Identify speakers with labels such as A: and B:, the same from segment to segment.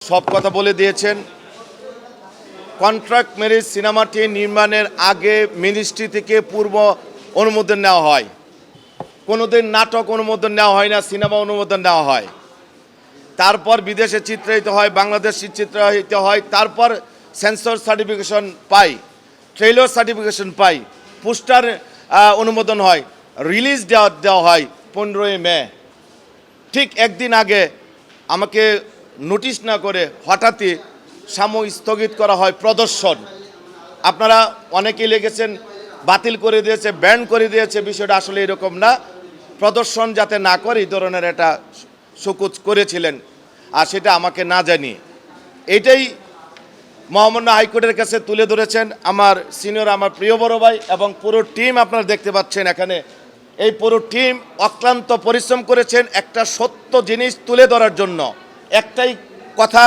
A: সব কথা বলে দিয়েছেন। কন্ট্রাক্ট ম্যারেজ সিনেমাটি নির্মাণের আগে মিনিস্ট্রি থেকে পূর্ব অনুমোদন নেওয়া হয়। কোনোদিন নাটক অনুমোদন নেওয়া হয় না, সিনেমা অনুমোদন নেওয়া হয়। তারপর বিদেশে চিত্রায়িত হয়, বাংলাদেশে চিত্রায়িত হয়, তারপর সেন্সর সার্টিফিকেশন পাই, ট্রেলার সার্টিফিকেশন পাই, পোস্টার অনুমোদন হয়, রিলিজ দেওয়া হয় 15ই মে। ঠিক একদিন আগে আমাকে নোটিশ না করে হঠাৎই সাময়িক স্থগিত করা হয় প্রদর্শন। আপনারা অনেকেই লেগেছেন বাতিল করে দিয়েছে, ব্যান করে দিয়েছে। বিষয়টা আসলে এরকম না। প্রদর্শন যাতে না করে এই ধরনের একটা শোকজ করেছিলেন, আর সেটা আমাকে না জানিয়ে। এটাই মহামান্য হাইকোর্টের কাছে তুলে ধরেছেন আমার সিনিয়র, আমার প্রিয় বড় ভাই এবং পুরো টিম। আপনারা দেখতে পাচ্ছেন এখানে এই পুরো টিম অক্লান্ত পরিশ্রম করেছেন একটা সত্য জিনিস তুলে ধরার জন্য। একটাই কথা,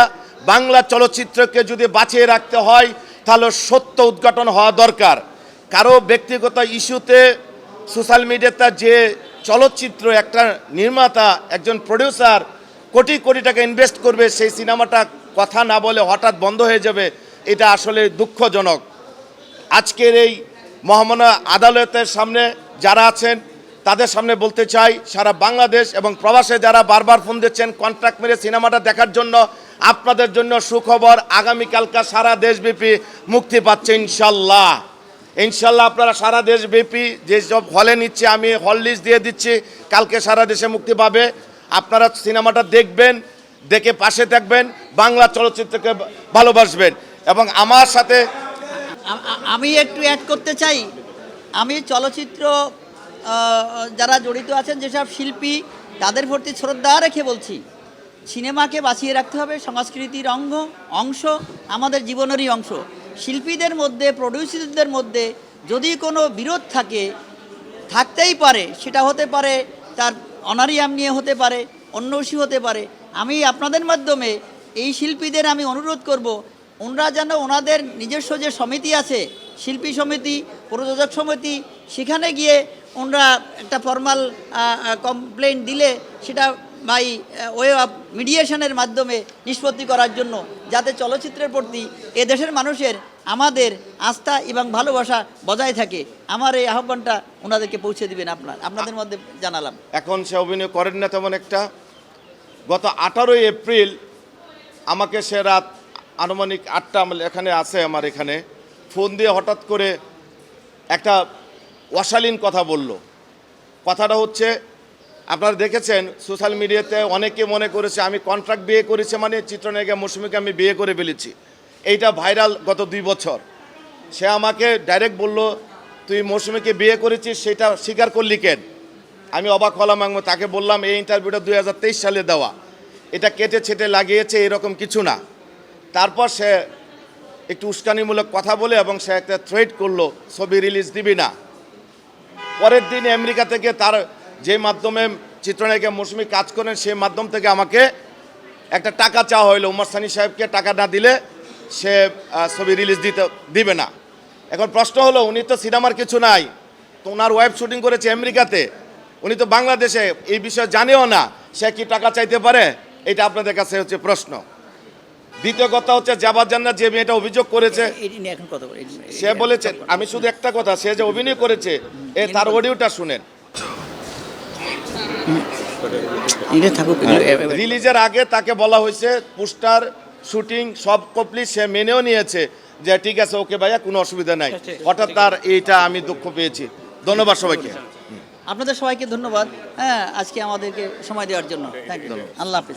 A: বাংলা চলচ্চিত্রকে যদি বাঁচিয়ে রাখতে হয় তাহলে সত্য উদ্ঘাটন হওয়া দরকার। কারো ব্যক্তিগত ইস্যুতে সোশ্যাল মিডিয়াতে যে চলচ্চিত্র একটা নির্মাতা, একজন প্রডিউসার কোটি কোটি টাকা ইনভেস্ট করবে, সেই সিনেমাটা কথা না বলে হঠাৎ বন্ধ হয়ে যাবে, এটা আসলে দুঃখজনক। আজকের এই মহামান্য আদালতের সামনে যারা আছেন তাদের সামনে বলতে চাই, সারা বাংলাদেশ এবং প্রবাসে যারা বারবার ফোন দিচ্ছেন কন্ট্রাক্ট মেরে সিনেমাটা দেখার জন্য, আপনাদের জন্য সুখবর, আগামীকালকা সারা দেশব্যাপী মুক্তি পাচ্ছে ইনশাল্লাহ। ইনশাল্লাহ আপনারা সারা দেশব্যাপী যেসব হলে নিচ্ছে, আমি হল লিস্ট দিয়ে দিচ্ছি, কালকে সারা দেশে মুক্তি পাবে। আপনারা সিনেমাটা দেখবেন, দেখে পাশে থাকবেন, বাংলা চলচ্চিত্রকে ভালোবাসবেন। এবং আমার সাথে
B: আমি একটু অ্যাড করতে চাই। আমি চলচ্চিত্র যারা জড়িত আছেন, যেসব শিল্পী, তাদের প্রতি শ্রদ্ধা রেখে বলছি, সিনেমাকে বাঁচিয়ে রাখতে হবে। সংস্কৃতির অংশ, আমাদের জীবনেরই অংশ। শিল্পীদের মধ্যে, প্রডিউসারদের মধ্যে যদি কোনো বিরোধ থাকতেই পারে, সেটা হতে পারে তার অনারিয়াম নিয়ে, হতে পারে অন্য ইস্যু হতে পারে। আমি আপনাদের মাধ্যমে এই শিল্পীদের আমি অনুরোধ করব, ওনারা যেন ওনাদের নিজস্ব যে সমিতি আছে, শিল্পী সমিতি, প্রযোজক সমিতি, সেখানে গিয়ে ওনারা একটা ফর্মাল কমপ্লেন দিলে সেটা বাই ওয়ে অফ মিডিয়েশনের মাধ্যমে নিষ্পত্তি করার জন্য, যাতে চলচ্চিত্রের প্রতি এদেশের মানুষের, আমাদের আস্থা এবং ভালোবাসা বজায় থাকে। আমার এই আহ্বানটা ওনাদেরকে পৌঁছে দিবেন, আপনাদের মধ্যে জানালাম।
A: এখন সে অভিনয় করেন না তেমন একটা। গত 18ই এপ্রিল আমাকে সে রাত আনুমানিক 8টা এখানে আছে, আমার এখানে ফোন দিয়ে হঠাৎ করে একটা অশালীন কথা বলল। কথাটা হচ্ছে, আপনারা দেখেছেন সোশ্যাল মিডিয়াতে অনেকে মনে করেছে আমি কন্ট্রাক্ট বিয়ে করেছি মানে চিত্রনায়িকা মৌসুমীকে আমি বিয়ে করে ফেলেছি। এইটা ভাইরাল গত 2 বছর। সে আমাকে ডাইরেক্ট বলল, তুই মৌসুমীকে বিয়ে করেছিস, সেটা স্বীকার করলি কেন? আমি অবাক হলাম এবং তাকে বললাম এই ইন্টারভিউটা 2023 সালে দেওয়া, এটা কেটে ছেটে লাগিয়েছে, এরকম কিছু না। তারপর সে একটু উস্কানিমূলক কথা বলে এবং সে একটা থ্রেট করলো, ছবি রিলিজ দিবি না। পরের দিন আমেরিকা থেকে তার যে মাধ্যমে চিত্রনায়িকা মৌসুমী কাজ করেন, সেই মাধ্যম থেকে আমাকে একটা টাকা চাওয়া হইলো। উমর সানি সাহেবকে টাকা না দিলে সে ছবি রিলিজ দিবে না। এখন প্রশ্ন হলো, উনি তো সিনেমার কিছু নাই, তো ওনার ওয়েব শুটিং করেছে আমেরিকাতে, উনি তো বাংলাদেশে এই বিষয়ে জানেও না, সে কি টাকা চাইতে পারে? এটা আপনাদের কাছে হচ্ছে প্রশ্ন। দ্বিতীয় কথা হচ্ছে, জাবাদ জান্নাত যে মেয়েটা অভিযোগ করেছে, সে বলেছে, আমি শুধু একটা কথা, সে যে অভিনয় করেছে তার অডিওটা শুনেন। রিলিজের আগে তাকে বলা হয়েছে পোস্টার শুটিং সব কমপ্লিট, সে মেনেও নিয়েছে যে ঠিক আছে, ওকে ভাইয়া, কোনো অসুবিধা নাই। হঠাৎ তার এইটা আমি দুঃখ পেয়েছি। ধন্যবাদ সবাইকে।
B: আপনাদের সবাইকে ধন্যবাদ, হ্যাঁ, আজকে আমাদেরকে সময় দেওয়ার জন্য। Thank you. আল্লাহ হাফিজ।